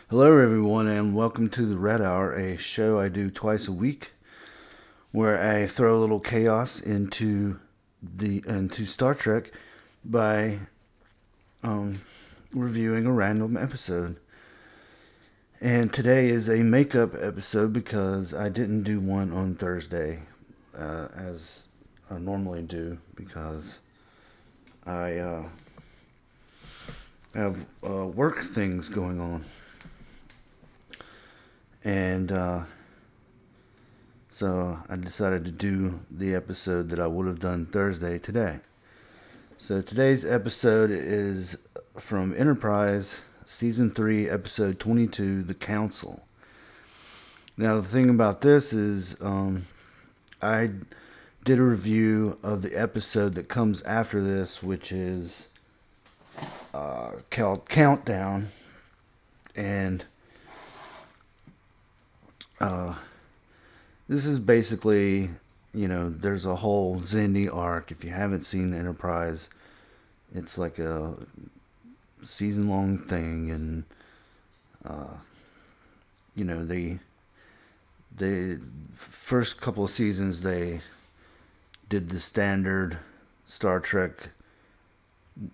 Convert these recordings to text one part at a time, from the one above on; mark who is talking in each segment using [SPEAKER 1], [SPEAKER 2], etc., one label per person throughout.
[SPEAKER 1] Hello, everyone, and welcome to the Red Hour, a show I do twice a week, where I throw a little chaos into Star Trek by um, reviewing a random episode. And today is a makeup episode because I didn't do one on Thursday, as I normally do, because I have work things going on, and so I decided to do the episode that I would have done Thursday today. So today's episode is from Enterprise, Season 3, Episode 22, The Council. Now, the thing about this is, I did a review of the episode that comes after this, which is called Countdown. And uh, this is basically, there's a whole Xindi arc. If you haven't seen Enterprise, it's like a season long thing. And, the first couple of seasons, they did the standard Star Trek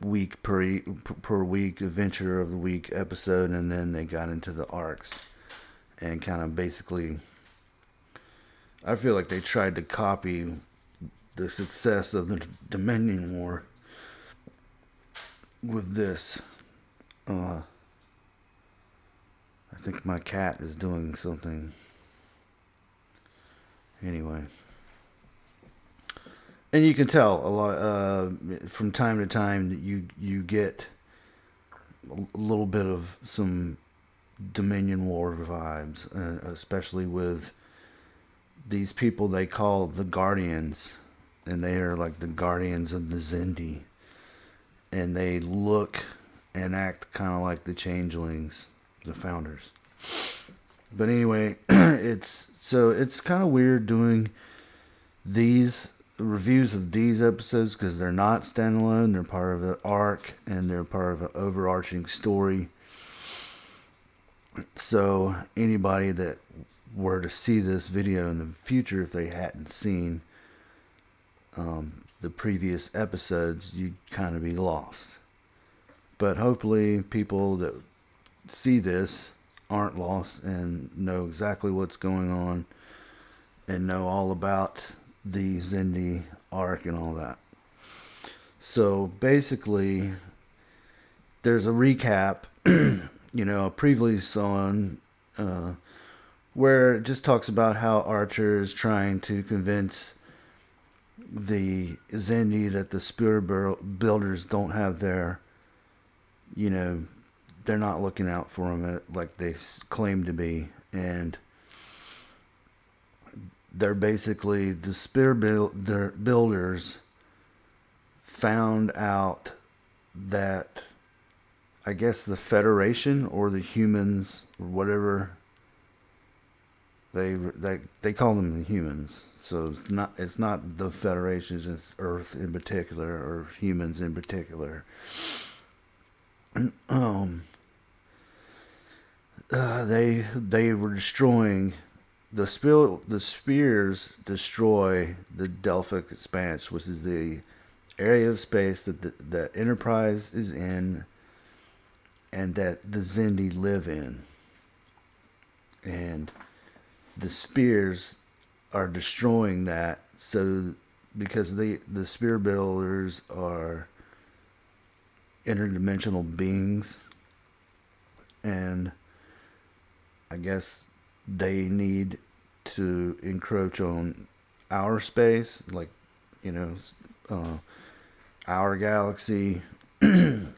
[SPEAKER 1] per week adventure of the week episode, and then they got into the arcs and kind of basically, I feel like they tried to copy the success of the Dominion War with this. I think my cat is doing something. Anyway, and you can tell a lot from time to time that you get a little bit of some Dominion War vibes, especially with these people they call the Guardians, and they are like the guardians of the Xindi, and they look and act kind of like the Changelings, the founders. But anyway, it's kind of weird doing these reviews of these episodes because they're not standalone. They're part of the arc and they're part of an overarching story. So anybody that were to see this video in the future, if they hadn't seen the previous episodes, you'd kind of be lost. But hopefully people that see this aren't lost and know exactly what's going on and know all about the Xindi arc and all that. So basically, there's a recap, previously on, where it just talks about how Archer is trying to convince the Xindi that the Spirit Builders don't have their, they're not looking out for them like they claim to be. And they're basically, the Spirit Builders found out that, I guess, the Federation or the humans or whatever, they call them the humans. So it's not the Federation, it's Earth in particular or humans in particular. um they were destroying the spears destroy the Delphic Expanse, which is the area of space that Enterprise is in and that the Xindi live in. And the spears are destroying that, so because the spear builders are interdimensional beings, and I guess they need to encroach on our space, like, you know, uh, our galaxy, the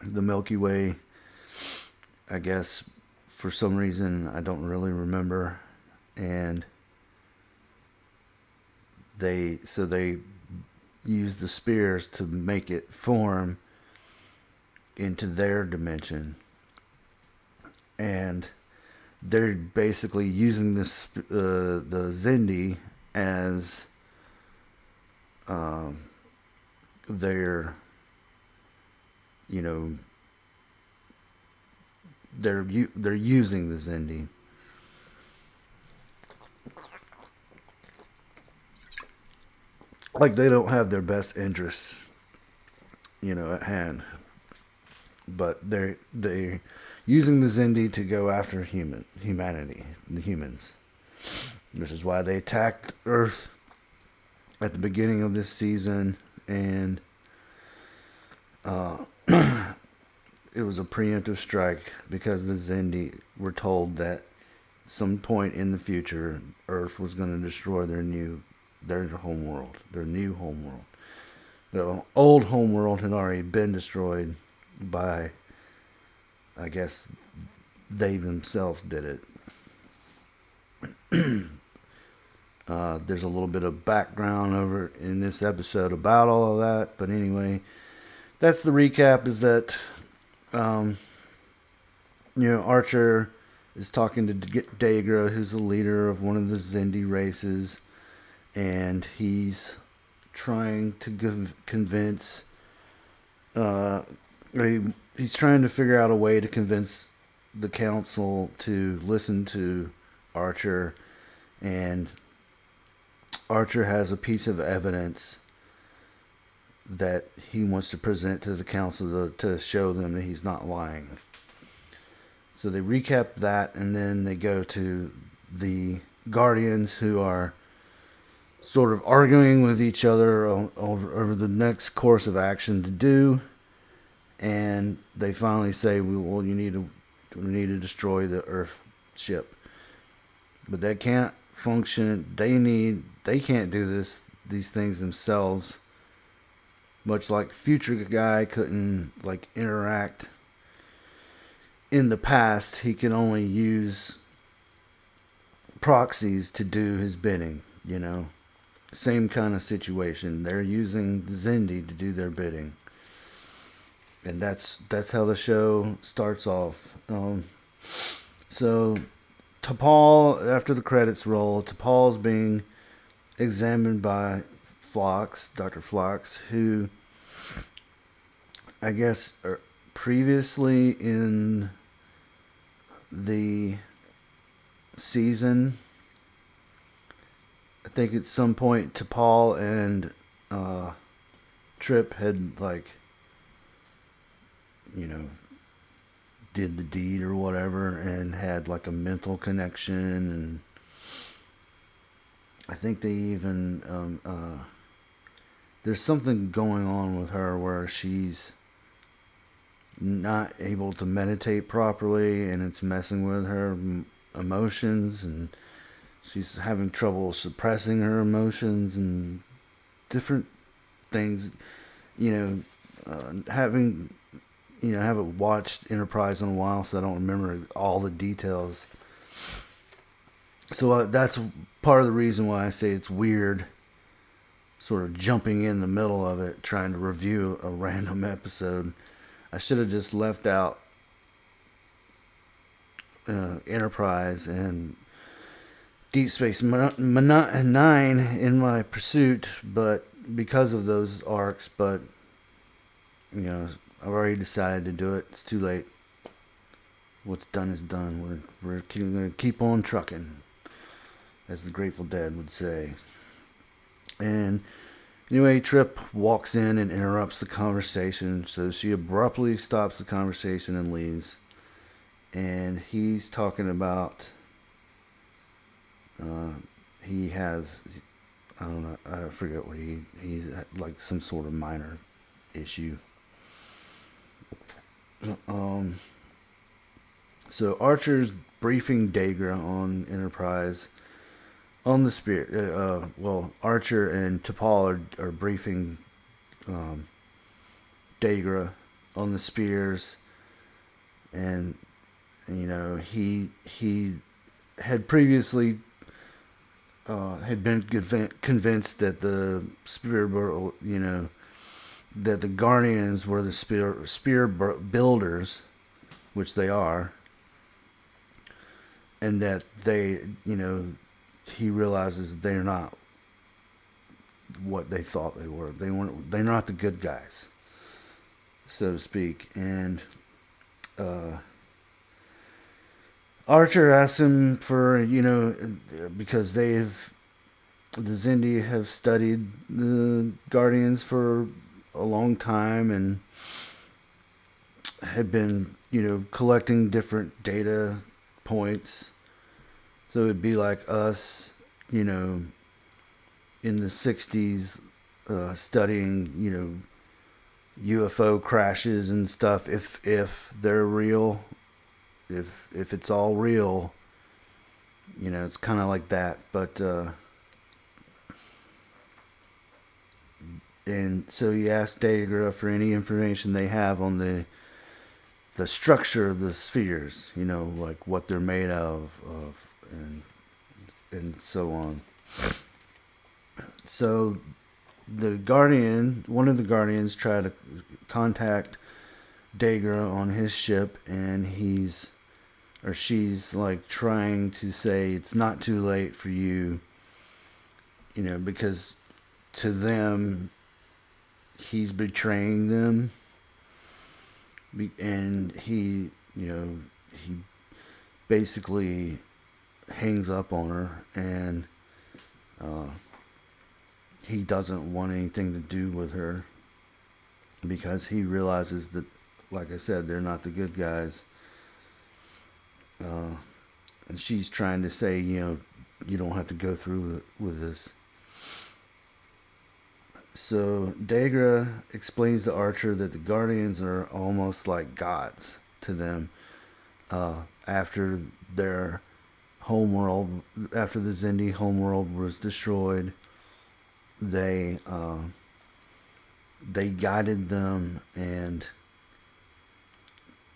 [SPEAKER 1] Milky Way. I guess for some reason I don't really remember, and they use the spears to make it form into their dimension, and they're basically using the Xindi as um, their, you know, they're using the Xindi. Like they don't have their best interests, at hand, but they're using the Xindi to go after humanity, the humans. This is why they attacked Earth at the beginning of this season, and it was a preemptive strike because the Xindi were told that some point in the future, Earth was going to destroy their new homeworld. The old homeworld had already been destroyed by, I guess, they themselves did it. There's a little bit of background over in this episode about all of that, but anyway, that's the recap. Is that Archer is talking to Dagra, who's the leader of one of the Xindi races, and he's trying to convince. He's trying to figure out a way to convince the council to listen to Archer, and Archer has a piece of evidence that he wants to present to the council to show them that he's not lying. So they recap that, and then they go to the Guardians, who are sort of arguing with each other over the next course of action to do, and they finally say, "Well, we need to destroy the Earth ship," but they can't function. They can't do these things themselves. Much like Future Guy couldn't interact in the past, he can only use proxies to do his bidding. Same kind of situation. They're using the Xindi to do their bidding, and that's how the show starts off. So T'Pol, after the credits roll, T'Pol's being examined by Dr. Phlox, who I guess previously in the season, I think at some point T'Pol and Trip had did the deed or whatever, and had a mental connection, and I think they even there's something going on with her where she's not able to meditate properly, and it's messing with her emotions, and she's having trouble suppressing her emotions and different things. Haven't watched Enterprise in a while, so I don't remember all the details. So that's part of the reason why I say it's weird, sort of jumping in the middle of it, trying to review a random episode. I should have just left out Enterprise and Deep Space Nine in my pursuit, but because of those arcs. But I've already decided to do it. It's too late. What's done is done. We're going to keep on trucking, as the Grateful Dead would say. And anyway, Trip walks in and interrupts the conversation, so she abruptly stops the conversation and leaves. And he's talking about he has, I don't know, I forget what he's some sort of minor issue. So Archer's briefing Dagra on Enterprise on the Spear. Archer and T'Pol are briefing Dagra on the Spears, and he had previously had been convinced that the Spear, that the Guardians were the spear builders, which they are, and that they, he realizes they're not what they thought they were. They're not the good guys, so to speak. And Archer asks him for, because the Zindi have studied the Guardians for a long time and had been, collecting different data points. So it'd be like us, in the 60s, studying, UFO crashes and stuff, if they're real, if it's all real, it's kind of like that. But and so he asked Degra for any information they have on the structure of the spheres, like what they're made of and so on. So one of the Guardians tried to contact Degra on his ship, and she's like trying to say it's not too late for you, because to them he's betraying them, and he basically hangs up on her, and he doesn't want anything to do with her because he realizes that, like I said, they're not the good guys. And she's trying to say, you don't have to go through with this. So Degra explains to Archer that the Guardians are almost like gods to them. After their homeworld, after the Zindi homeworld was destroyed, they guided them and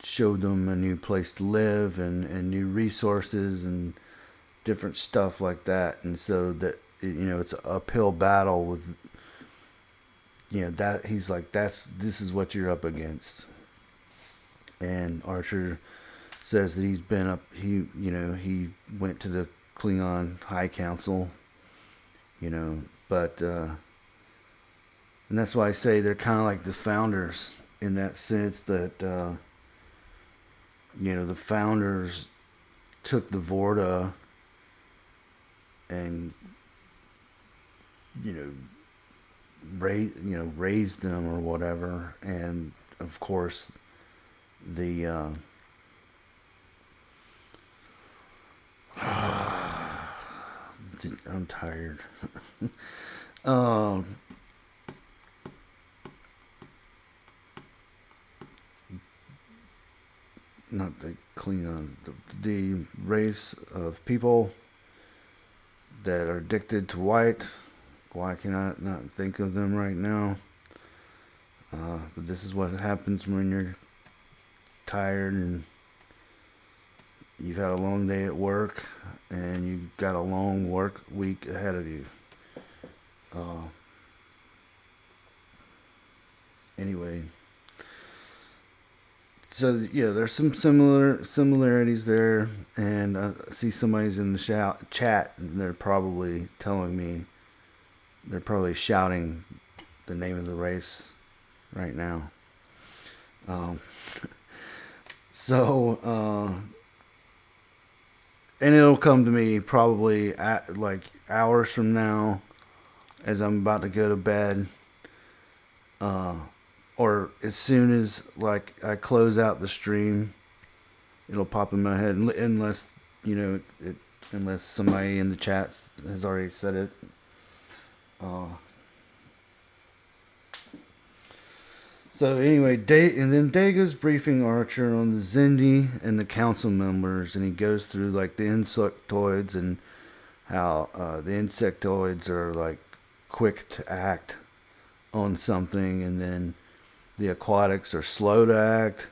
[SPEAKER 1] showed them a new place to live and new resources and different stuff like that. And so that, it's an uphill battle with, that he's like, this is what you're up against. And Archer says that he's been up, he went to the Klingon High Council, but, and that's why I say they're kind of like the founders in that sense that, the founders took the Vorta and, raised them or whatever. And of course, I'm tired. Not the Klingons, the race of people that are addicted to white. Why can I not think of them right now? But this is what happens when you're tired and you've had a long day at work and you've got a long work week ahead of you. Anyway, so there's some similarities there, and I see somebody's in the chat, and they're probably shouting the name of the race right now. And it'll come to me probably at like hours from now, as I'm about to go to bed, or as soon as like I close out the stream, it'll pop in my head, unless unless somebody in the chat has already said it. So anyway, and then Dega's briefing Archer on the Zindi and the council members, and he goes through like the insectoids and how the insectoids are like quick to act on something, and then the aquatics are slow to act,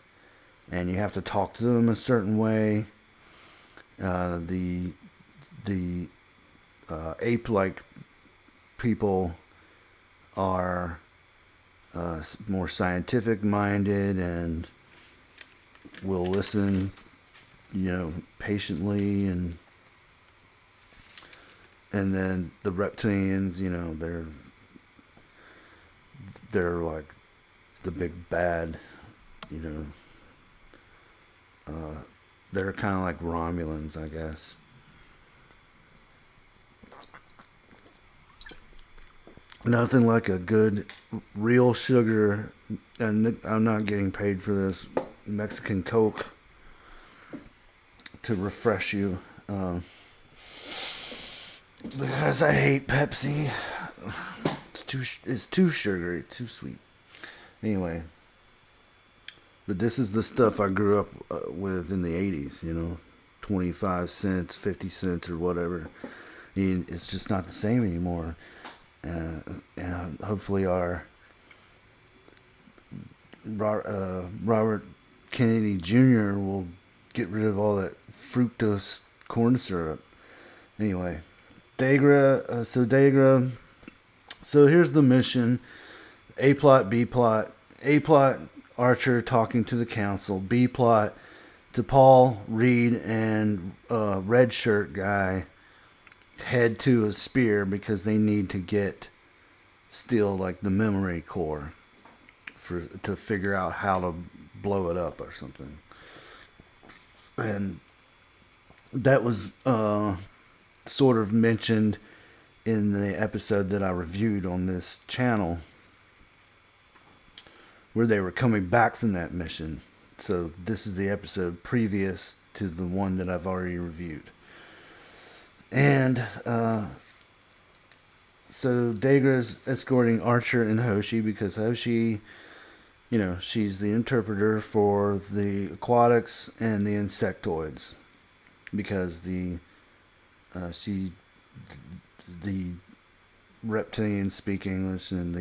[SPEAKER 1] and you have to talk to them a certain way. The ape-like people are more scientific minded and will listen, patiently, and then the reptilians, they're like the big bad, they're kind of like Romulans, I guess. Nothing like a good real sugar, and I'm not getting paid for this, Mexican Coke to refresh you. Because I hate Pepsi. It's too sugary, too sweet. Anyway, but this is the stuff I grew up with in the 80s, 25 cents, 50 cents, or whatever. It's just not the same anymore. Hopefully, our Robert Kennedy Jr. will get rid of all that fructose corn syrup. Anyway, Dagra. So here's the mission: A plot, B plot. A plot: Archer talking to the council. B plot: T'Pol, Reed, and red shirt guy head to a spear because they need to steal like the memory core to figure out how to blow it up or something. And that was sort of mentioned in the episode that I reviewed on this channel, where they were coming back from that mission. So this is the episode previous to the one that I've already reviewed. And so Dagra's escorting Archer and Hoshi because Hoshi, she's the interpreter for the aquatics and the insectoids, because the reptilians speak English and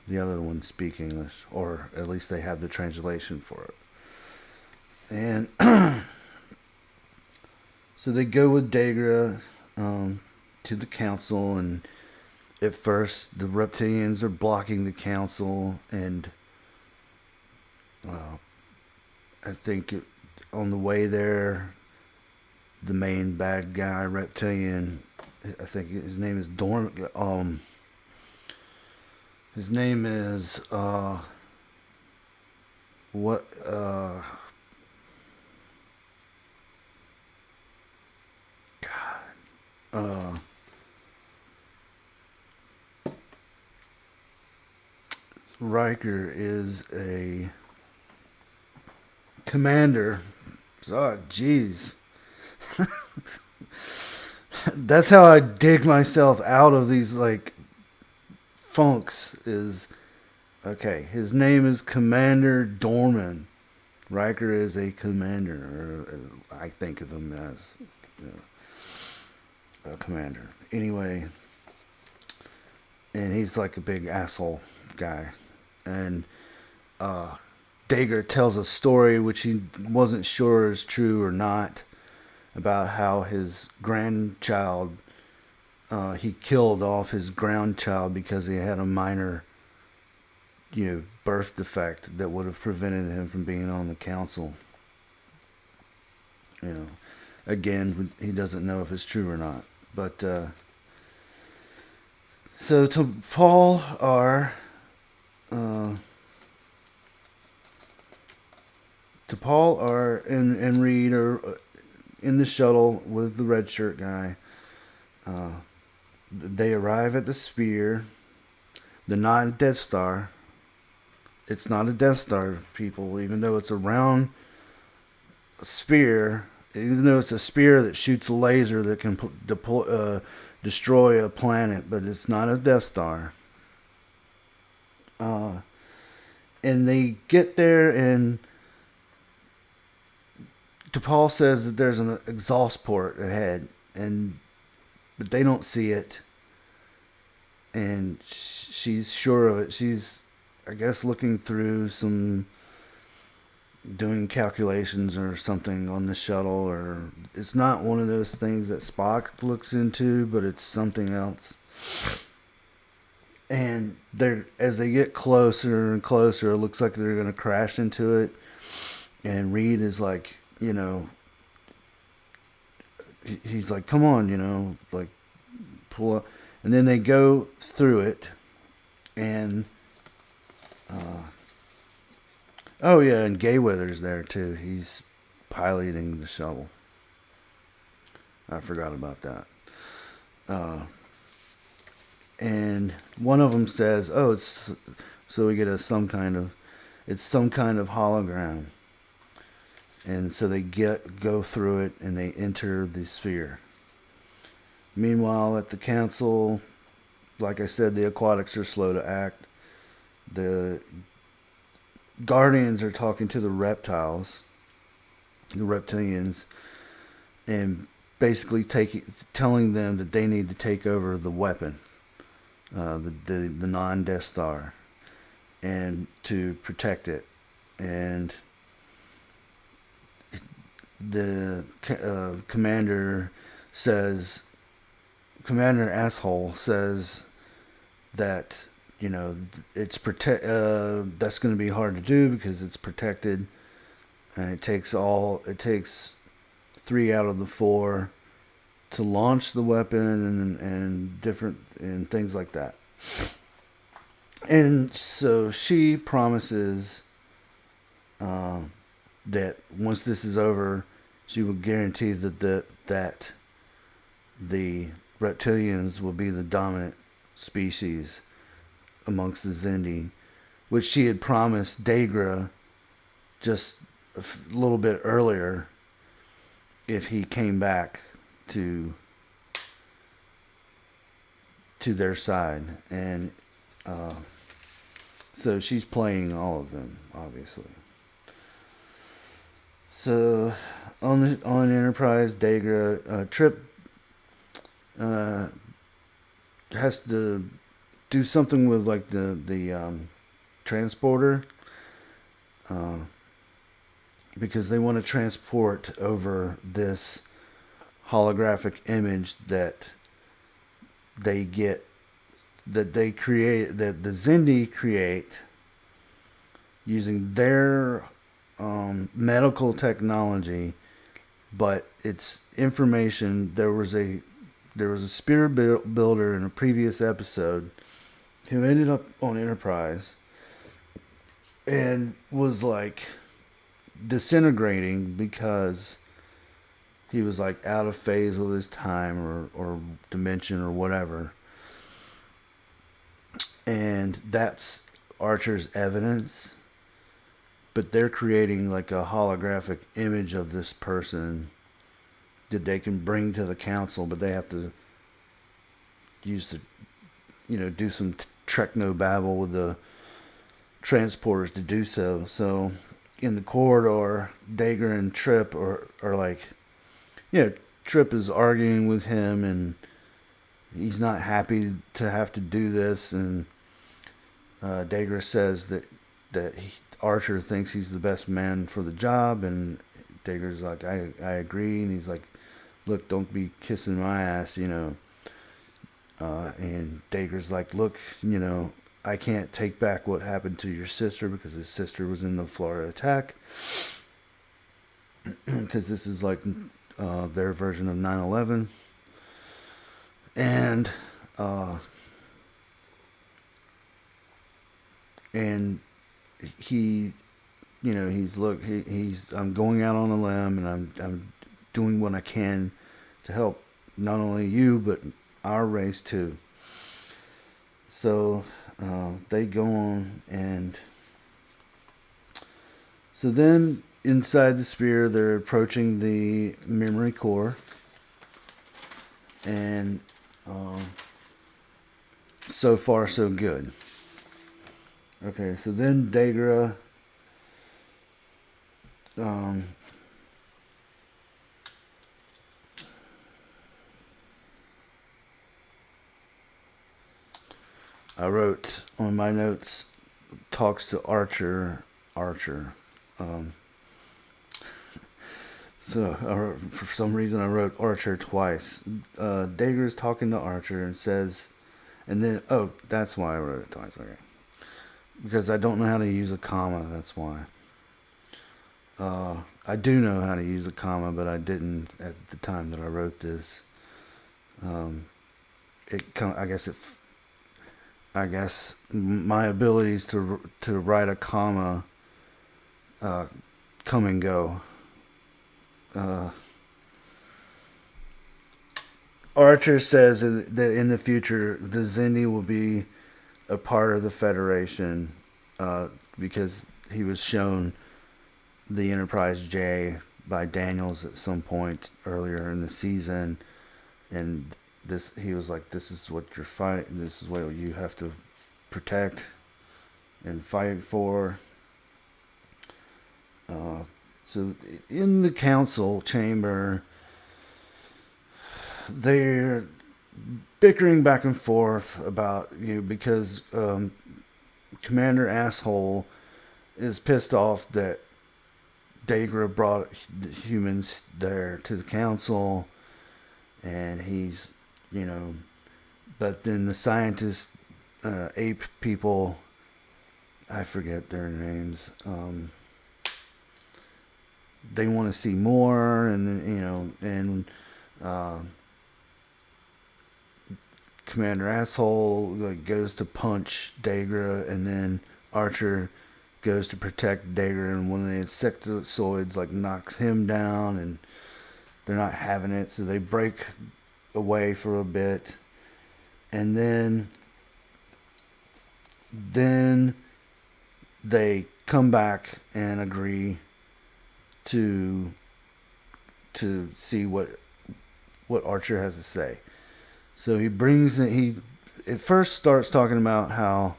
[SPEAKER 1] the other ones speak English, or at least they have the translation for it. And so they go with Dagra to the council, and at first the reptilians are blocking the council, and I think on the way there, the main bad guy, reptilian, I think his name is his name is what Riker is a commander. Oh, jeez. That's how I dig myself out of these like funks. His name is Commander Dorman. Riker is a commander, or I think of him as a commander. Anyway, and he's like a big asshole guy. And Dagra tells a story which he wasn't sure is true or not, about how his grandchild, he killed off his grandchild because he had a minor, birth defect that would have prevented him from being on the council. Again, he doesn't know if it's true or not. But so to Paul R. and Reed are in the shuttle with the red shirt guy. They arrive at the spear. They're not a Death Star. It's not a Death Star, people, even though it's a round spear. Even though it's a spear that shoots a laser that can destroy a planet, but it's not a Death Star. And they get there, and T'Pol says that there's an exhaust port ahead, but they don't see it. And she's sure of it. She's, I guess, looking through doing calculations or something on the shuttle, or it's not one of those things that Spock looks into, but it's something else. And as they get closer and closer, it looks like they're going to crash into it. And Reed is like, he's like, come on, like pull up. And then they go through it, and and Gayweather's there too. He's piloting the shuttle. I forgot about that. Uh, and one of them says, "Oh, it's so we get a some kind of it's some kind of hologram." And so they go through it and they enter the sphere. Meanwhile, at the council, like I said, the aquatics are slow to act. The guardians are talking to the reptiles, the reptilians, and basically telling them that they need to take over the weapon, the non-Death Star, and to protect it. And the commander asshole says that it's that's going to be hard to do because it's protected, and it takes 3 out of the 4 to launch the weapon and different and things like that. And so she promises that once this is over, she will guarantee that the reptilians will be the dominant species amongst the Xindi, which she had promised Dagra just a little bit earlier if he came back to their side. And so she's playing all of them, obviously. So on Enterprise, Dagra, Trip has to do something with like the transporter, because they want to transport over this holographic image that the Xindi create using their medical technology, but it's information. There was a spirit builder in a previous episode who ended up on Enterprise and was like disintegrating because he was like out of phase with his time or dimension or whatever. And that's Archer's evidence. But they're creating like a holographic image of this person that they can bring to the council, but they have to use do some techno-babble with the transporters to do so. So in the corridor, Dagra and Trip are like, Trip is arguing with him, and he's not happy to have to do this. And Dagra says that Archer thinks he's the best man for the job, and Dagra's like, I agree. And he's like, look, don't be kissing my ass, and Dagra's like, look, I can't take back what happened to your sister because his sister was in the Florida attack, because this is like their version of 9/11. And he, he's I'm going out on a limb, and I'm doing what I can to help not only you but our race too. So they go on, and so then inside the sphere they're approaching the memory core, and so far so good. Okay, so then Dagra I wrote on my notes, talks to Archer. So for some reason I wrote Archer twice. Dagra is talking to Archer and says, and then, that's why I wrote it twice. Okay, because I don't know how to use a comma. That's why. I do know how to use a comma, but I didn't at the time that I wrote this. I guess my abilities to write a comma come and go. Archer says that in the future, the Xindi will be a part of the Federation because he was shown the Enterprise J by Daniels at some point earlier in the season, and this he was like, "This is what you're fighting. This is what you have to protect and fight for." So in the council chamber, they're bickering back and forth about because Commander Asshole is pissed off that Dagra brought the humans there to the council, and he's but then the scientists, ape people, I forget their names. They want to see more, and then Commander Asshole goes to punch Dagra, and then Archer goes to protect Dagra, and one of the insectoids knocks him down, and they're not having it, so they break away for a bit, and then they come back and agree to see what Archer has to say. So he at first starts talking about how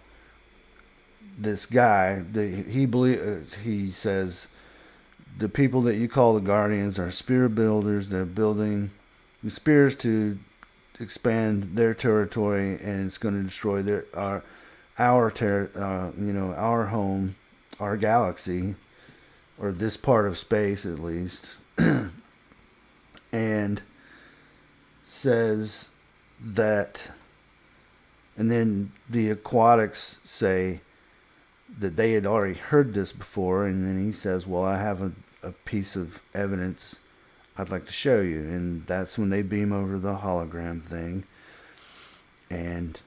[SPEAKER 1] this guy, he says the people that you call the Guardians are spear builders. They're building the spears to expand their territory, and it's going to destroy our home, our galaxy, or this part of space at least, and says that, and then the aquatics say that they had already heard this before, and then he says, well, I have a piece of evidence I'd like to show you, and that's when they beam over the hologram thing, and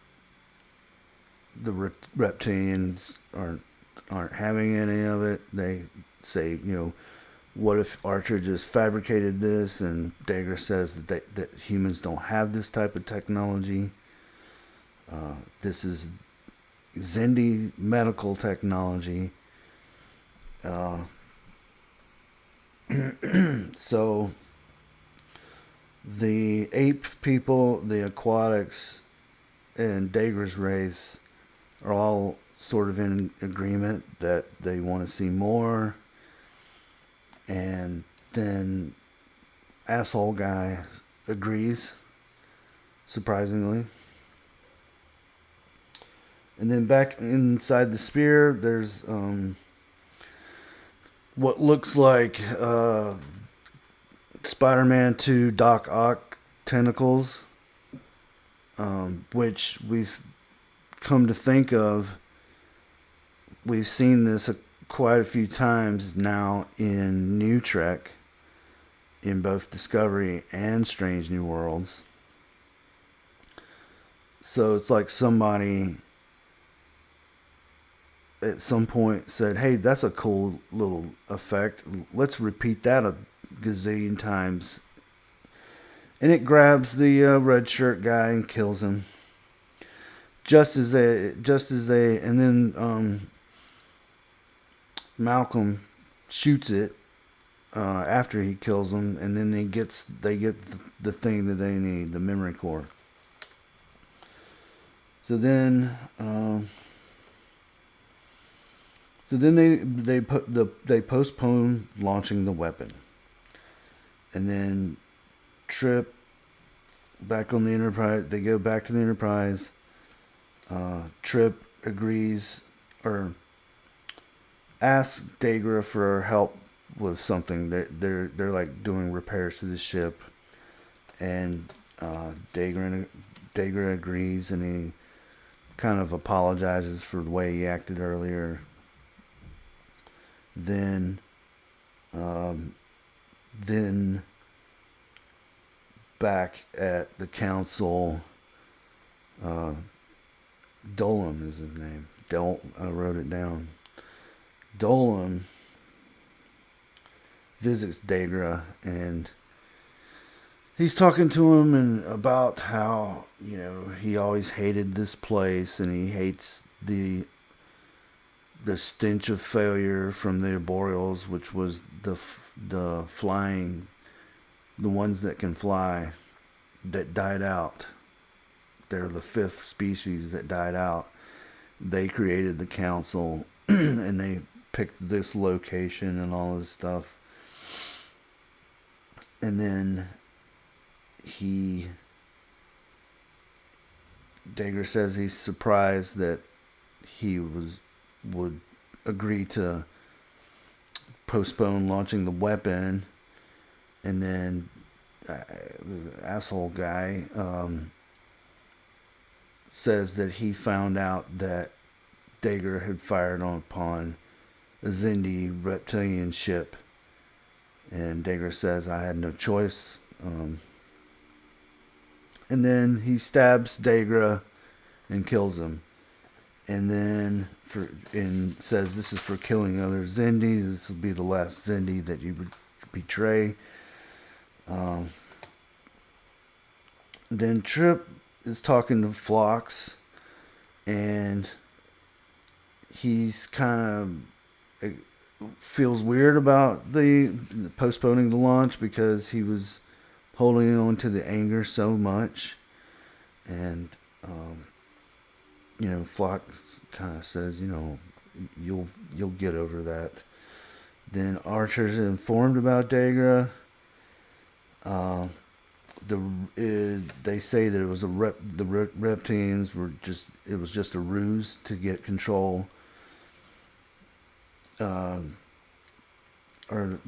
[SPEAKER 1] the reptilians aren't having any of it. They say, what if Archer just fabricated this? And Dagra says that humans don't have this type of technology. This is Xindi medical technology. So the ape people, the aquatics, and Dagra's race are all sort of in agreement that they want to see more. And then asshole guy agrees, surprisingly. And then back inside the spear, there's what looks like Spider-Man 2 Doc Ock tentacles, which we've come to think of. We've seen this quite a few times now in New Trek, in both Discovery and Strange New Worlds. So it's like somebody at some point said, hey, that's a cool little effect. Let's repeat that a gazillion times. And it grabs the red shirt guy and kills him. Just as they, and then Malcolm shoots it after he kills him, and then they get the thing that they need, the memory core. So then they postpone launching the weapon, and then Trip back on the Enterprise. They go back to the Enterprise. Trip agrees or asks Dagra for help with something. They're like doing repairs to the ship, and Dagra agrees, and he kind of apologizes for the way he acted earlier. Then back at the council, Dolan is his name. I wrote it down. Dolan visits Dagra, and he's talking to him and about how he always hated this place, and he hates the stench of failure from the arboreals, which was the flying, the ones that can fly, that died out. They're the fifth species that died out. They created the council, and they picked this location and all this stuff. And then Dagra says he's surprised that he would agree to postpone launching the weapon, and then the asshole guy says that he found out that Dagra had fired upon a Xindi reptilian ship, and Dagra says, "I had no choice." And then he stabs Dagra and kills him. And then says, "This is for killing other Xindi. This will be the last Xindi that you betray." Then Trip is talking to Phlox, and he's kind of feels weird about the postponing the launch because he was holding on to the anger so much. And Phlox kind of says, you'll get over that. Then Archer's informed about Dagra. They say that it was the reptilians it was just a ruse to get control, or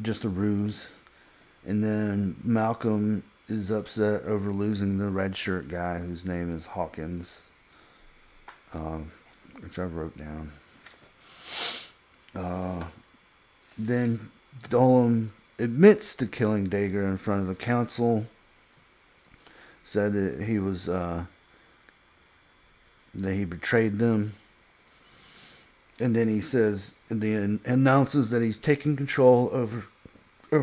[SPEAKER 1] just a ruse. And then Malcolm is upset over losing the red shirt guy whose name is Hawkins, which I wrote down. Then Dolan admits to killing Dagra in front of the council. Said that he was that he betrayed them, and then he says, and then announces that he's taking control over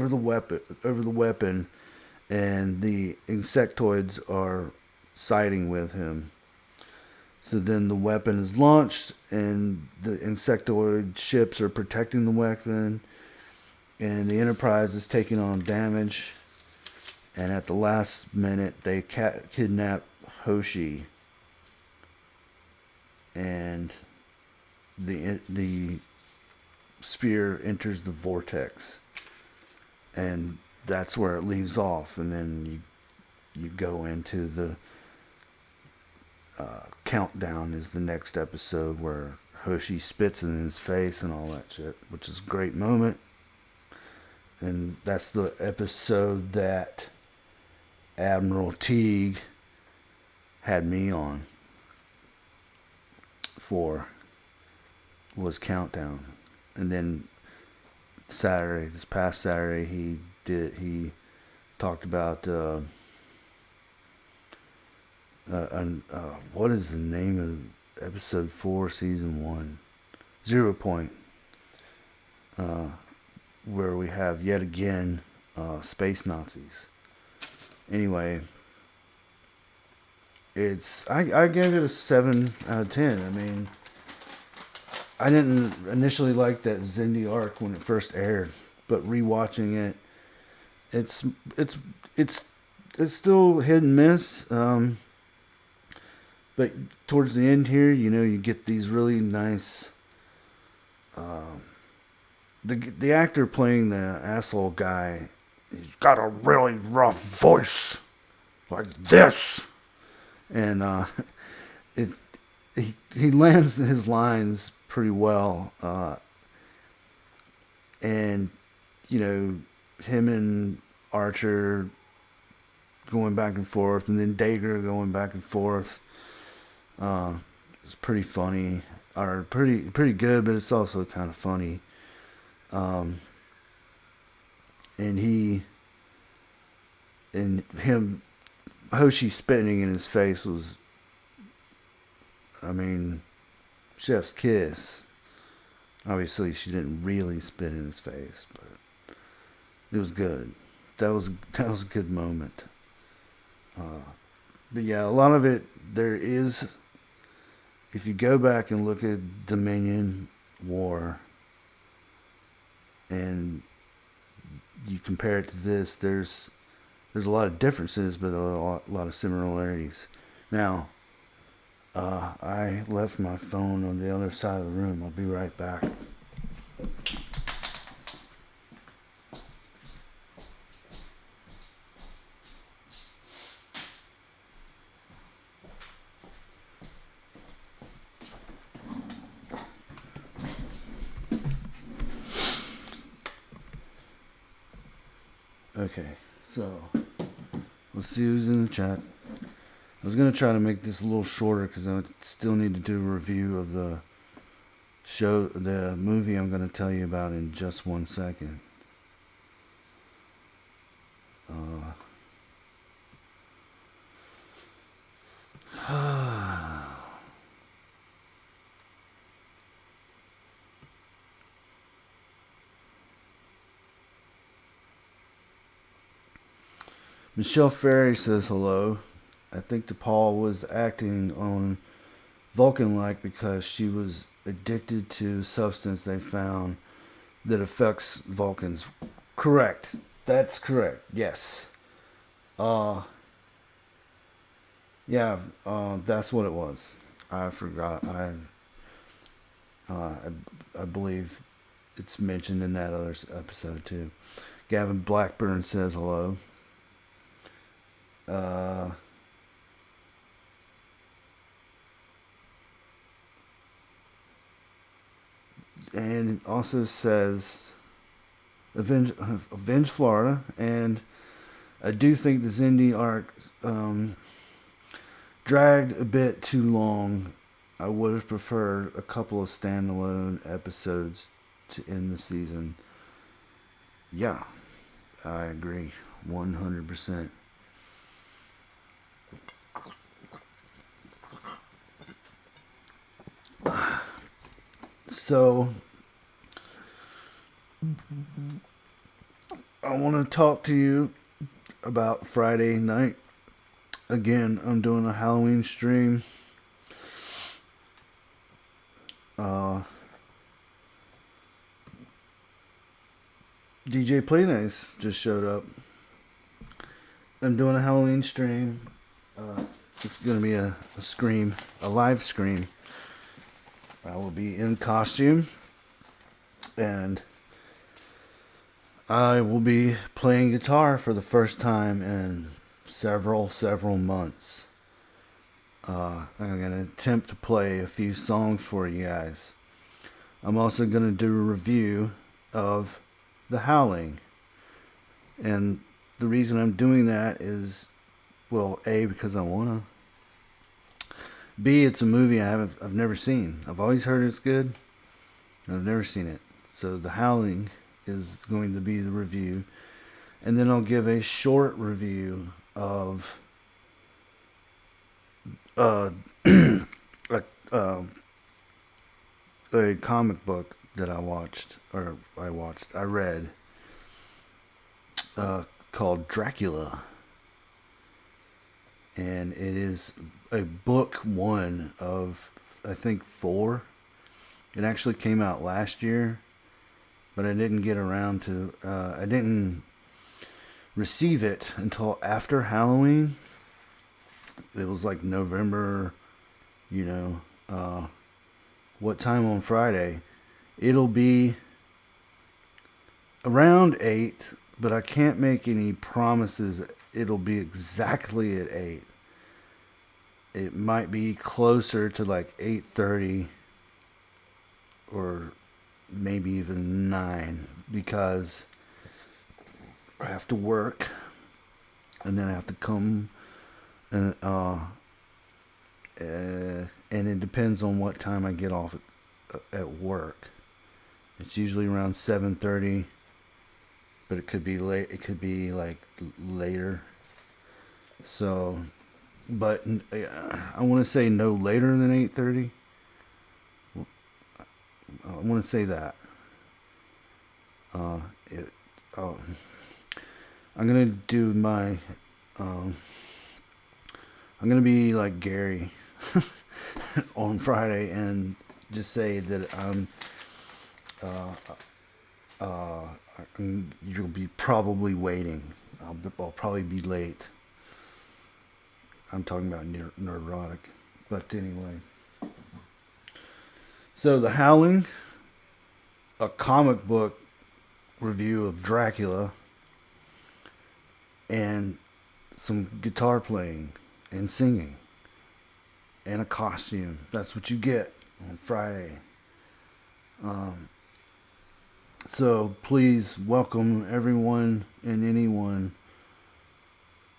[SPEAKER 1] the weapon, and the insectoids are siding with him. So then the weapon is launched, and the insectoid ships are protecting the weapon, and the Enterprise is taking on damage. And at the last minute, they kidnap Hoshi, and the spear enters the vortex, and that's where it leaves off. And then you go into the countdown is the next episode, where Hoshi spits in his face and all that shit, which is a great moment. And that's the episode that Admiral Teague had me on for, was Countdown. And then this past Saturday, he talked about what is the name of episode 4, season 1? 0 Point, where we have yet again space Nazis. Anyway, I gave it a 7 out of 10. I mean, I didn't initially like that Xindi arc when it first aired, but rewatching it, it's still hit and miss. But towards the end here, you get these really nice. The actor playing the asshole guy, he's got a really rough voice, like this, and he lands his lines pretty well, and him and Archer going back and forth, and then Dagra going back and forth. It's pretty funny, or pretty good, but it's also kind of funny. And Hoshi spitting in his face was, I mean, chef's kiss. Obviously, she didn't really spit in his face, but It was good. That was a good moment. Uh, but yeah, a lot of it there is. If you go back and look at Dominion War and you compare it to this, there's a lot of differences, but a lot of similarities. Now, I left my phone on the other side of the room. I'll be right back. Okay, so let's see who's in the chat. I was gonna try to make this a little shorter because I still need to do a review of the movie I'm gonna tell you about in just 1 second. Michelle Ferry says hello. I think DePaul was acting on Vulcan-like because she was addicted to a substance they found that affects Vulcans. Correct. That's correct. Yes. Uh, yeah. That's what it was. I forgot. Uh, I believe it's mentioned in that other episode too. Gavin Blackburn says hello. Uh, and it also says Avenge Florida, and I do think the Zindi arc dragged a bit too long. I would have preferred a couple of standalone episodes to end the season. Yeah, I agree 100%. So, I want to talk to you about Friday night. Again, I'm doing a Halloween stream. DJ Playnice just showed up. I'm doing a Halloween stream. It's going to be a live scream. I will be in costume, and I will be playing guitar for the first time in several months. I'm going to attempt to play a few songs for you guys. I'm also going to do a review of The Howling. And the reason I'm doing that is, well, A, because I want to. B, it's a movie I've never seen. I've always heard it's good. I've never seen it. So The Howling is going to be the review. And then I'll give a short review of a comic book that I read, called Dracula. And it is a book one of, I think, 4. It actually came out last year, but I didn't get around to, I didn't receive it until after Halloween. It was like November, what time on Friday? It'll be around 8, but I can't make any promises it'll be exactly at 8. It might be closer to like 8:30 or maybe even 9, because I have to work and then I have to come and it depends on what time I get off at work. It's usually around 7:30, but it could be late. It could be like later. So, but I want to say no later than 8:30. I want to say that. It. Oh, I'm gonna do my. I'm gonna be like Gary on Friday and just say that Uh, uh, you'll be probably waiting. I'll probably be late. I'm talking about neurotic, but anyway. So the Howling, a comic book review of Dracula, and some guitar playing and singing and a costume. That's what you get on Friday. So please welcome everyone and anyone.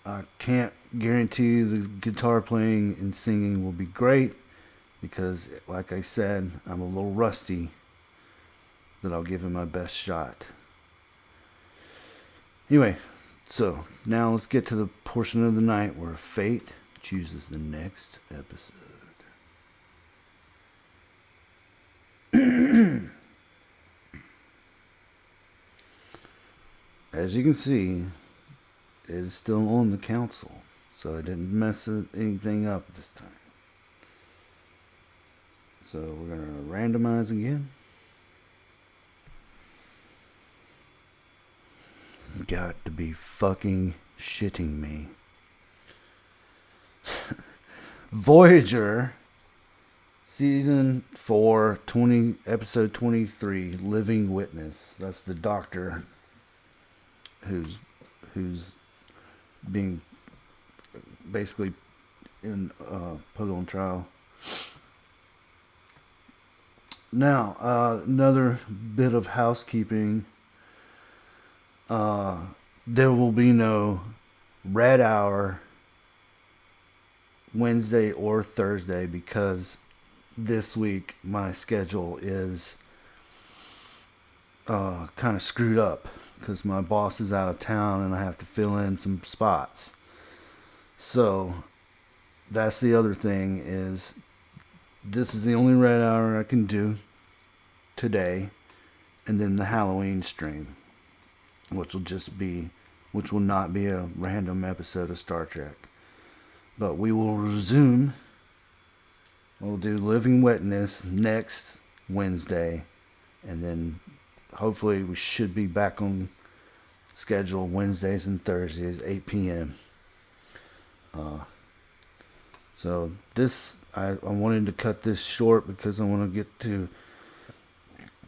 [SPEAKER 1] I can't guarantee the guitar playing and singing will be great because, like I said, I'm a little rusty, but I'll give it my best shot. Anyway, so now let's get to the portion of the night where fate chooses the next episode. As you can see, it is still on the council, so it didn't mess anything up this time. So we're going to randomize again. Got to be fucking shitting me. Voyager, Season 4, Episode 23, Living Witness. That's the doctor who's being basically put on trial. Now, another bit of housekeeping. There will be no Red Hour Wednesday or Thursday because this week my schedule is kind of screwed up because my boss is out of town and I have to fill in some spots. So that's the other thing is this is the only Red Hour I can do today, and then the Halloween stream, which will not be a random episode of Star Trek. But we will resume. We'll do Living Witness next Wednesday, and then hopefully we should be back on schedule Wednesdays and Thursdays, 8 p.m. So this, I wanted to cut this short because I want to get to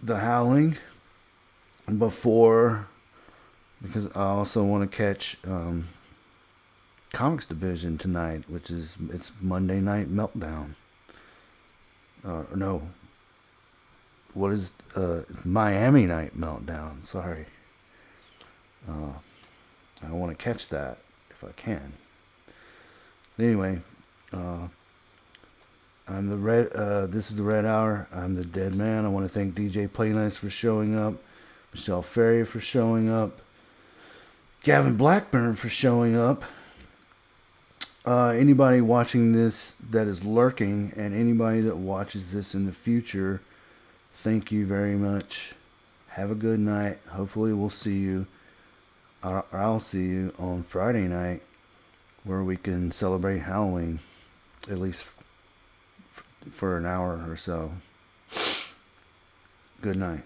[SPEAKER 1] the Howling before, because I also want to catch Comics Division tonight, which is it's Monday Night Meltdown. No, what is Miami Night Meltdown? Sorry. I want to catch that if I can. Anyway, I'm the Red. This is the Red Hour. I'm the Dead Man. I want to thank DJ Playnice for showing up, Michelle Ferry for showing up, Gavin Blackburn for showing up. Anybody watching this that is lurking, and anybody that watches this in the future, thank you very much. Have a good night. Hopefully we'll see you. I'll see you on Friday night where we can celebrate Halloween, at least for an hour or so. Good night.